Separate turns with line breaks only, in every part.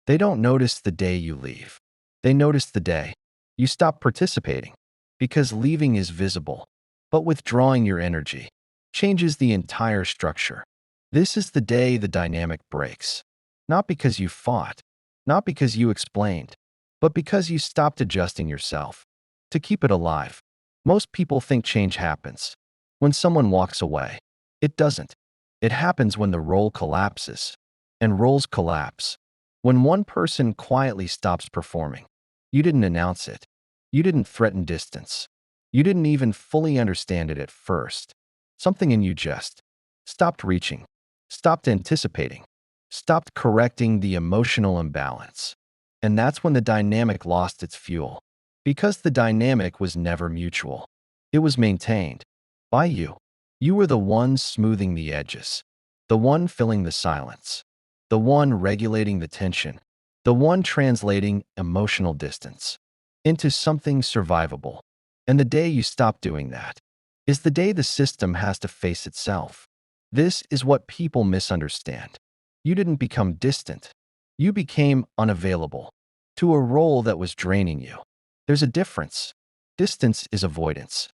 They don't notice the day you leave. They notice the day you stop participating, because leaving is visible, but withdrawing your energy changes the entire structure. This is the day the dynamic breaks. Not because you fought, not because you explained, but because you stopped adjusting yourself to keep it alive. Most people think change happens when someone walks away. It doesn't. It happens when the role collapses. And roles collapse when one person quietly stops performing. You didn't announce it. You didn't threaten distance. You didn't even fully understand it at first. Something in you just stopped reaching, stopped anticipating, stopped correcting the emotional imbalance. And that's when the dynamic lost its fuel. Because the dynamic was never mutual. It was maintained by you. You were the one smoothing the edges, the one filling the silence, the one regulating the tension, the one translating emotional distance into something survivable. And the day you stop doing that is the day the system has to face itself. This is what people misunderstand. You didn't become distant. You became unavailable to a role that was draining you. There's a difference. Distance is avoidance.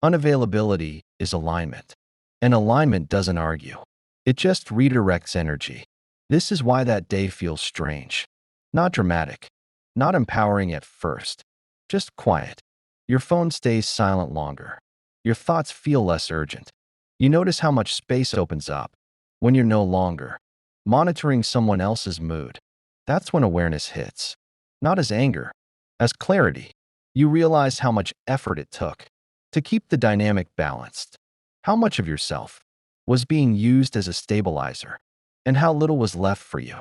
Unavailability is alignment. And alignment doesn't argue. It just redirects energy. This is why that day feels strange. Not dramatic. Not empowering at first. Just quiet. Your phone stays silent longer. Your thoughts feel less urgent. You notice how much space opens up when you're no longer monitoring someone else's mood. That's when awareness hits. Not as anger, as clarity. You realize how much effort it took to keep the dynamic balanced. How much of yourself was being used as a stabilizer, and how little was left for you.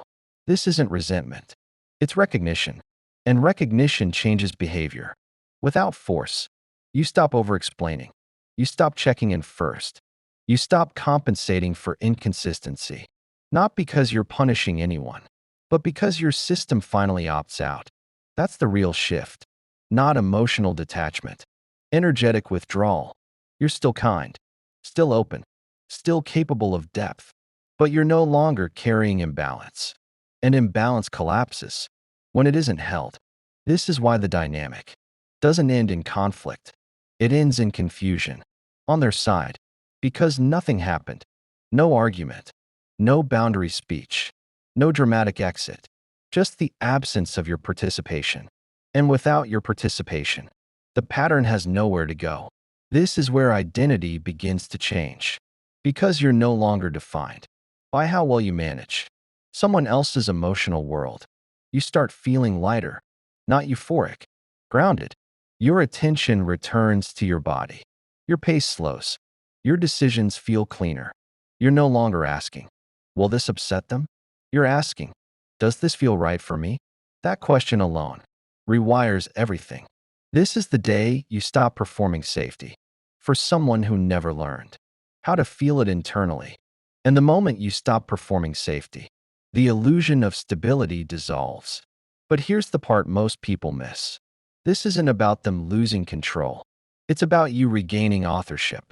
This isn't resentment. It's recognition. And recognition changes behavior. Without force, you stop over-explaining. You stop checking in first. You stop compensating for inconsistency. Not because you're punishing anyone, but because your system finally opts out. That's the real shift. Not emotional detachment. Energetic withdrawal. You're still kind, still open, still capable of depth, but you're no longer carrying imbalance. And imbalance collapses when it isn't held. This is why the dynamic doesn't end in conflict. It ends in confusion. On their side, because nothing happened. No argument. No boundary speech. No dramatic exit. Just the absence of your participation. And without your participation, the pattern has nowhere to go. This is where identity begins to change. Because you're no longer defined by how well you manage someone else's emotional world. You start feeling lighter, not euphoric, grounded. Your attention returns to your body. Your pace slows. Your decisions feel cleaner. You're no longer asking, will this upset them? You're asking, does this feel right for me? That question alone rewires everything. This is the day you stop performing safety for someone who never learned how to feel it internally. And the moment you stop performing safety, the illusion of stability dissolves. But here's the part most people miss. This isn't about them losing control. It's about you regaining authorship.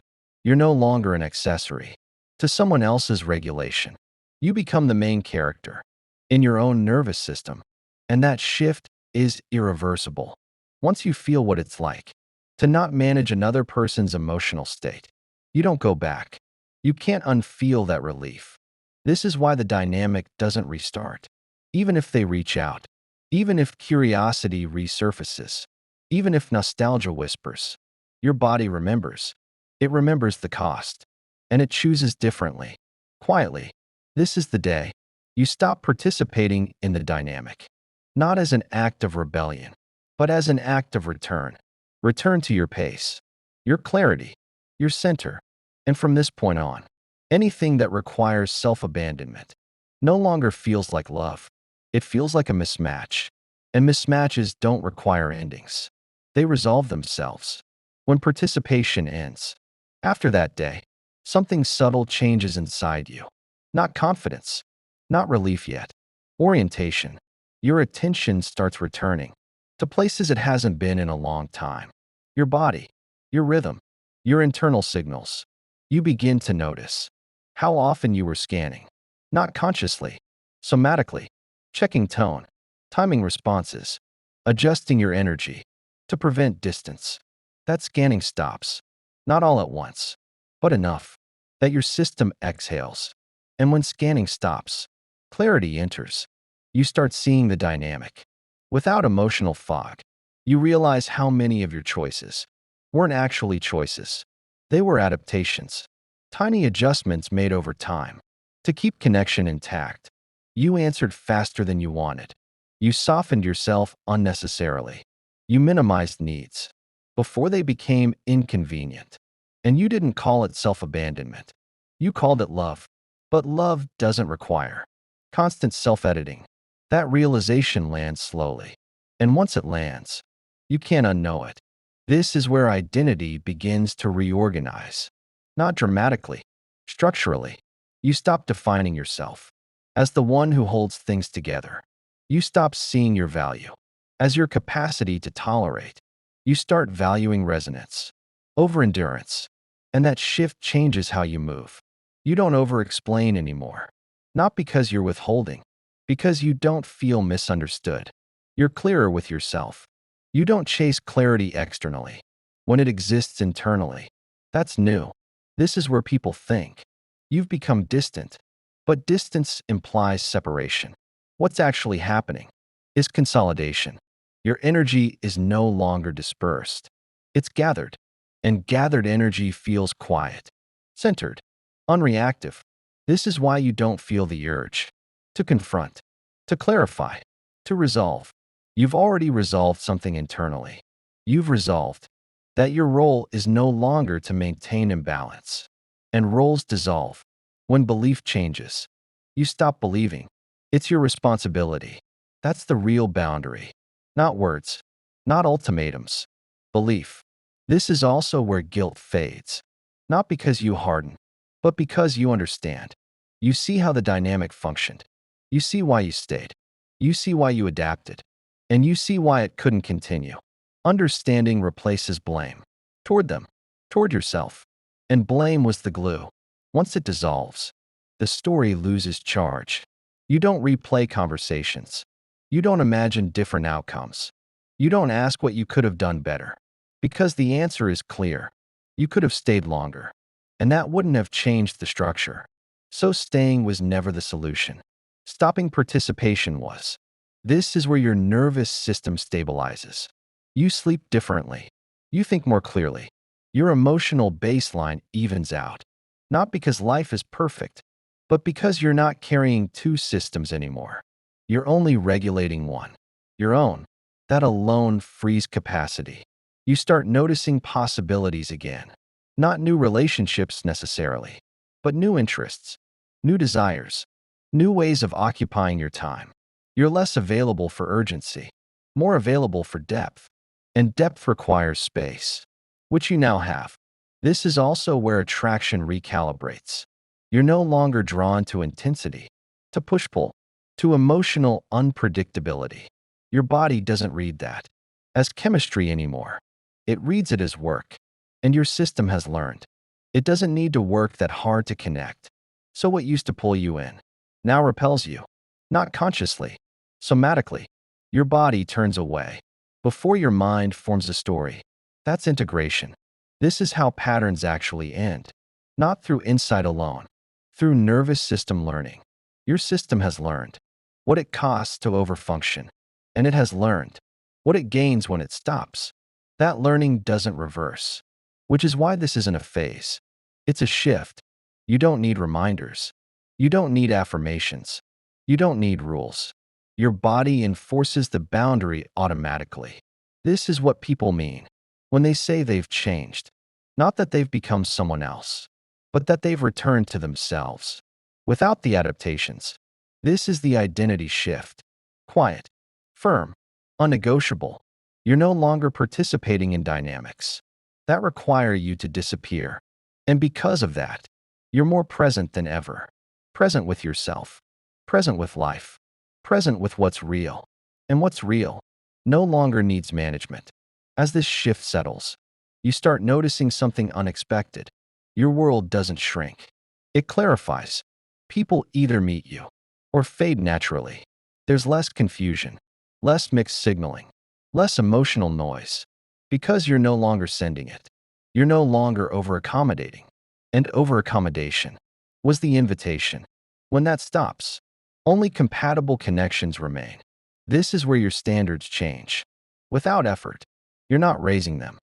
You're no longer an accessory to someone else's regulation. You become the main character in your own nervous system. And that shift is irreversible. Once you feel what it's like to not manage another person's emotional state, you don't go back. You can't unfeel that relief. This is why the dynamic doesn't restart. Even if they reach out, even if curiosity resurfaces, even if nostalgia whispers, your body remembers. It remembers the cost, and it chooses differently. Quietly, this is the day you stop participating in the dynamic, not as an act of rebellion, but as an act of return. Return to your pace, your clarity, your center. And from this point on, anything that requires self-abandonment no longer feels like love. It feels like a mismatch. And mismatches don't require endings. They resolve themselves when participation ends. After that day, something subtle changes inside you. Not confidence, not relief yet. Orientation. Your attention starts returning to places it hasn't been in a long time. Your body, your rhythm, your internal signals. You begin to notice how often you were scanning, not consciously, somatically, checking tone, timing responses, adjusting your energy to prevent distance. That scanning stops, not all at once, but enough that your system exhales. And when scanning stops, clarity enters. You start seeing the dynamic. Without emotional fog, you realize how many of your choices weren't actually choices. They were adaptations, tiny adjustments made over time to keep connection intact. You answered faster than you wanted. You softened yourself unnecessarily. You minimized needs before they became inconvenient. And you didn't call it self-abandonment. You called it love. But love doesn't require constant self-editing. That realization lands slowly. And once it lands, you can't unknow it. This is where identity begins to reorganize. Not dramatically, structurally. You stop defining yourself as the one who holds things together. You stop seeing your value as your capacity to tolerate. You start valuing resonance over endurance. And that shift changes how you move. You don't over-explain anymore. Not because you're withholding, because you don't feel misunderstood. You're clearer with yourself. You don't chase clarity externally when it exists internally. That's new. This is where people think you've become distant, but distance implies separation. What's actually happening is consolidation. Your energy is no longer dispersed. It's gathered, and gathered energy feels quiet, centered, unreactive. This is why you don't feel the urge to confront, to clarify, to resolve. You've already resolved something internally. You've resolved that your role is no longer to maintain imbalance. And roles dissolve when belief changes. You stop believing. It's your responsibility. That's the real boundary. Not words, not ultimatums. Belief. This is also where guilt fades. Not because you harden, but because you understand. You see how the dynamic functioned. You see why you stayed. You see why you adapted. And you see why it couldn't continue. Understanding replaces blame. Toward them, toward yourself. And blame was the glue. Once it dissolves, the story loses charge. You don't replay conversations. You don't imagine different outcomes. You don't ask what you could have done better. Because the answer is clear. You could have stayed longer. And that wouldn't have changed the structure. So staying was never the solution. Stopping participation was. This is where your nervous system stabilizes. You sleep differently. You think more clearly. Your emotional baseline evens out. Not because life is perfect, but because you're not carrying two systems anymore. You're only regulating one, your own. That alone frees capacity. You start noticing possibilities again. Not new relationships necessarily, but new interests, new desires, new ways of occupying your time. You're less available for urgency, more available for depth. And depth requires space, which you now have. This is also where attraction recalibrates. You're no longer drawn to intensity, to push-pull, to emotional unpredictability. Your body doesn't read that as chemistry anymore. It reads it as work, and your system has learned. It doesn't need to work that hard to connect. So what used to pull you in now repels you, not consciously, somatically. Your body turns away before your mind forms a story. That's integration. This is how patterns actually end, not through insight alone, through nervous system learning. Your system has learned what it costs to overfunction, and it has learned what it gains when it stops. That learning doesn't reverse, which is why this isn't a phase. It's a shift. You don't need reminders. You don't need affirmations. You don't need rules. Your body enforces the boundary automatically. This is what people mean when they say they've changed. Not that they've become someone else, but that they've returned to themselves. Without the adaptations, this is the identity shift. Quiet, firm, unnegotiable. You're no longer participating in dynamics that require you to disappear. And because of that, you're more present than ever. Present with yourself, present with life, present with what's real. And what's real no longer needs management. As this shift settles, you start noticing something unexpected. Your world doesn't shrink. It clarifies. People either meet you or fade naturally. There's less confusion, less mixed signaling, less emotional noise, because you're no longer sending it. You're no longer over-accommodating. And over-accommodation was the invitation. When that stops, only compatible connections remain. This is where your standards change. Without effort, you're not raising them.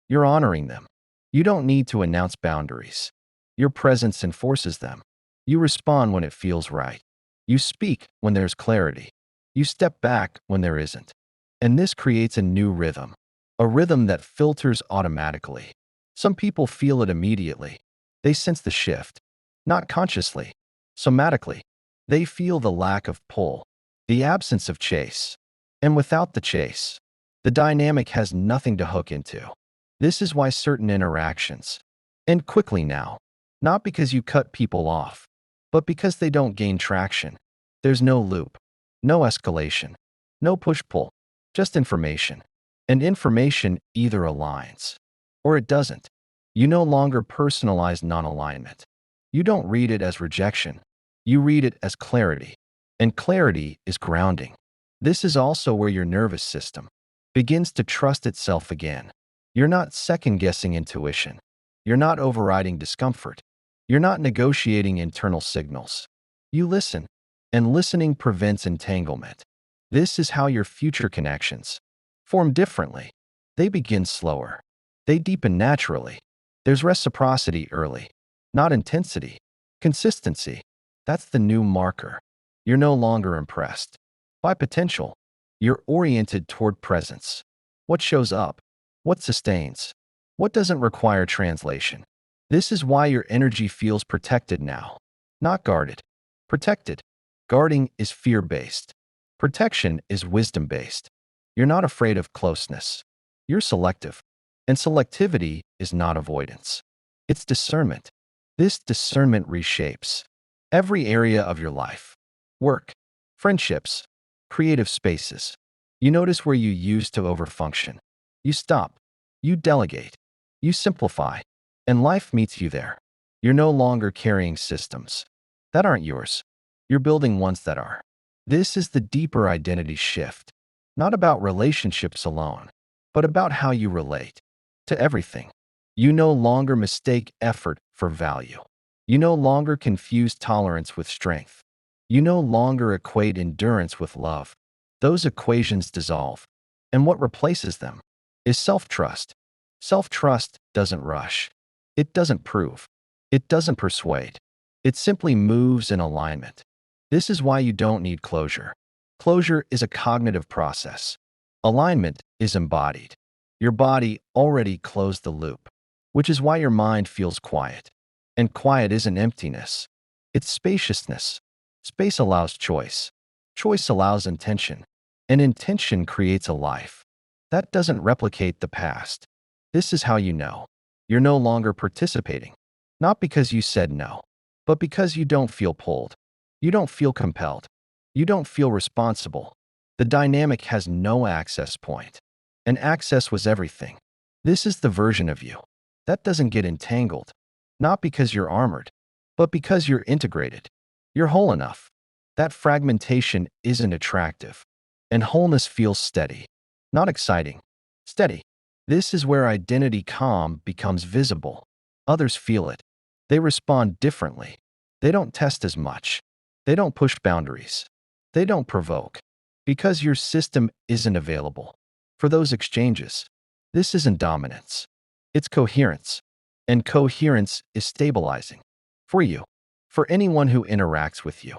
You're honoring them. You don't need to announce boundaries. Your presence enforces them. You respond when it feels right. You speak when there's clarity. You step back when there isn't. And this creates a new rhythm, a rhythm that filters automatically. Some people feel it immediately. They sense the shift, not consciously, somatically. They feel the lack of pull, the absence of chase. And without the chase, the dynamic has nothing to hook into. This is why certain interactions end quickly now, not because you cut people off, but because they don't gain traction. There's no loop, no escalation, no push-pull, just information. And information either aligns or it doesn't. You no longer personalize non-alignment. You don't read it as rejection. You read it as clarity. And clarity is grounding. This is also where your nervous system begins to trust itself again. You're not second-guessing intuition. You're not overriding discomfort. You're not negotiating internal signals. You listen, and listening prevents entanglement. This is how your future connections form differently. They begin slower. They deepen naturally. There's reciprocity early, not intensity. Consistency. That's the new marker. You're no longer impressed by potential. You're oriented toward presence. What shows up? What sustains? What doesn't require translation? This is why your energy feels protected now, not guarded. Protected. Guarding is fear-based. Protection is wisdom-based. You're not afraid of closeness. You're selective. And selectivity is not avoidance. It's discernment. This discernment reshapes every area of your life. Work, friendships, creative spaces. You notice where you used to overfunction. You stop. You delegate. You simplify. And life meets you there. You're no longer carrying systems that aren't yours. You're building ones that are. This is the deeper identity shift, not about relationships alone, but about how you relate to everything. You no longer mistake effort for value. You no longer confuse tolerance with strength. You no longer equate endurance with love. Those equations dissolve, and what replaces them is self-trust. Self-trust doesn't rush. It doesn't prove. It doesn't persuade. It simply moves in alignment. This is why you don't need closure. Closure is a cognitive process. Alignment is embodied. Your body already closed the loop, which is why your mind feels quiet. And quiet isn't emptiness. It's spaciousness. Space allows choice. Choice allows intention. And intention creates a life that doesn't replicate the past. This is how you know you're no longer participating. Not because you said no, but because you don't feel pulled. You don't feel compelled. You don't feel responsible. The dynamic has no access point. And access was everything. This is the version of you that doesn't get entangled. Not because you're armored, but because you're integrated. You're whole enough. That fragmentation isn't attractive. And wholeness feels steady, not exciting. Steady. This is where identity calm becomes visible. Others feel it. They respond differently. They don't test as much. They don't push boundaries. They don't provoke. Because your system isn't available for those exchanges. This isn't dominance. It's coherence. And coherence is stabilizing. For you. For anyone who interacts with you.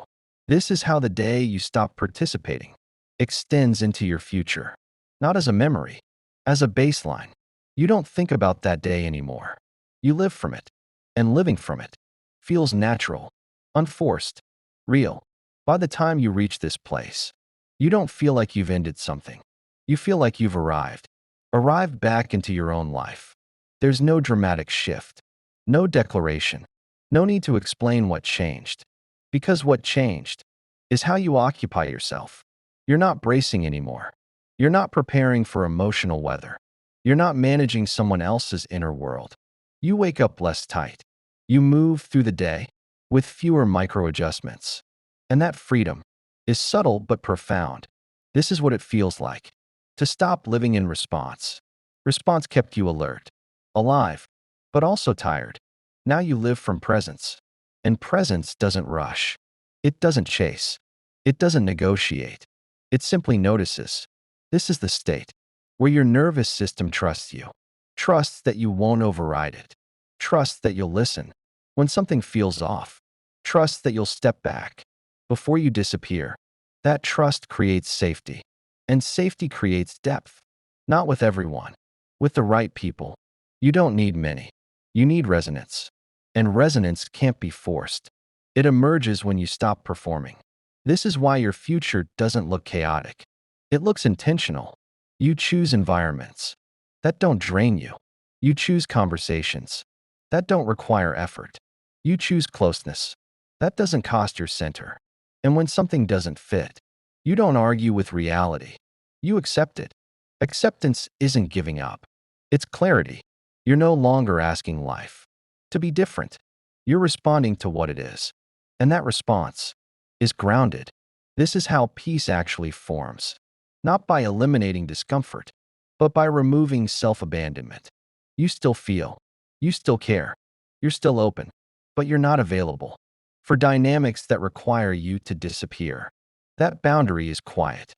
This is how the day you stop participating extends into your future. Not as a memory, as a baseline. You don't think about that day anymore. You live from it. And living from it feels natural, unforced, real. By the time you reach this place, you don't feel like you've ended something. You feel like you've arrived. Arrived back into your own life. There's no dramatic shift. No declaration. No need to explain what changed. Because what changed is how you occupy yourself. You're not bracing anymore. You're not preparing for emotional weather. You're not managing someone else's inner world. You wake up less tight. You move through the day with fewer micro-adjustments. And that freedom is subtle but profound. This is what it feels like to stop living in response. Response kept you alert, alive, but also tired. Now you live from presence. And presence doesn't rush. It doesn't chase. It doesn't negotiate. It simply notices. This is the state where your nervous system trusts you. Trusts that you won't override it. Trusts that you'll listen when something feels off. Trusts that you'll step back before you disappear. That trust creates safety. And safety creates depth. Not with everyone. With the right people. You don't need many. You need resonance. And resonance can't be forced. It emerges when you stop performing. This is why your future doesn't look chaotic. It looks intentional. You choose environments that don't drain you. You choose conversations that don't require effort. You choose closeness that doesn't cost your center. And when something doesn't fit, you don't argue with reality. You accept it. Acceptance isn't giving up. It's clarity. You're no longer asking life to be different. You're responding to what it is. And that response is grounded. This is how peace actually forms. Not by eliminating discomfort, but by removing self-abandonment. You still feel. You still care. You're still open. But you're not available for dynamics that require you to disappear. That boundary is quiet,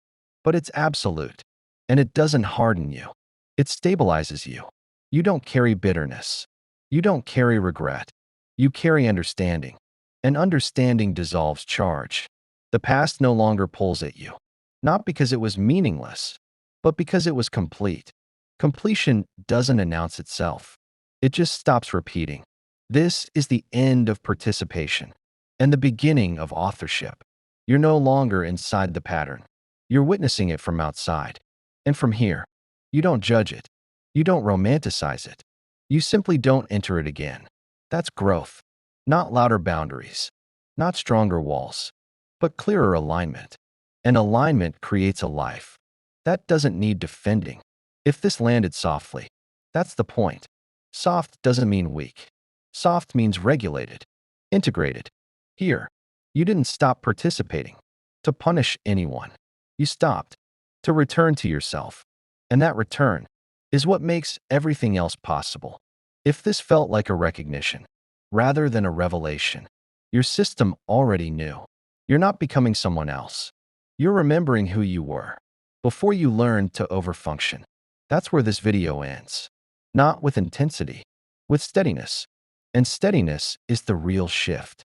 but it's absolute. And it doesn't harden you. It stabilizes you. You don't carry bitterness. You don't carry regret. You carry understanding. And understanding dissolves charge. The past no longer pulls at you. Not because it was meaningless, but because it was complete. Completion doesn't announce itself. It just stops repeating. This is the end of participation and the beginning of authorship. You're no longer inside the pattern. You're witnessing it from outside. And from here, you don't judge it. You don't romanticize it. You simply don't enter it again. That's growth. Not louder boundaries. Not stronger walls. But clearer alignment. And alignment creates a life that doesn't need defending. If this landed softly, that's the point. Soft doesn't mean weak. Soft means regulated, integrated. Here, you didn't stop participating to punish anyone. You stopped to return to yourself. And that return is what makes everything else possible. If this felt like a recognition rather than a revelation, your system already knew. You're not becoming someone else. You're remembering who you were before you learned to overfunction. That's where this video ends. Not with intensity, with steadiness. And steadiness is the real shift.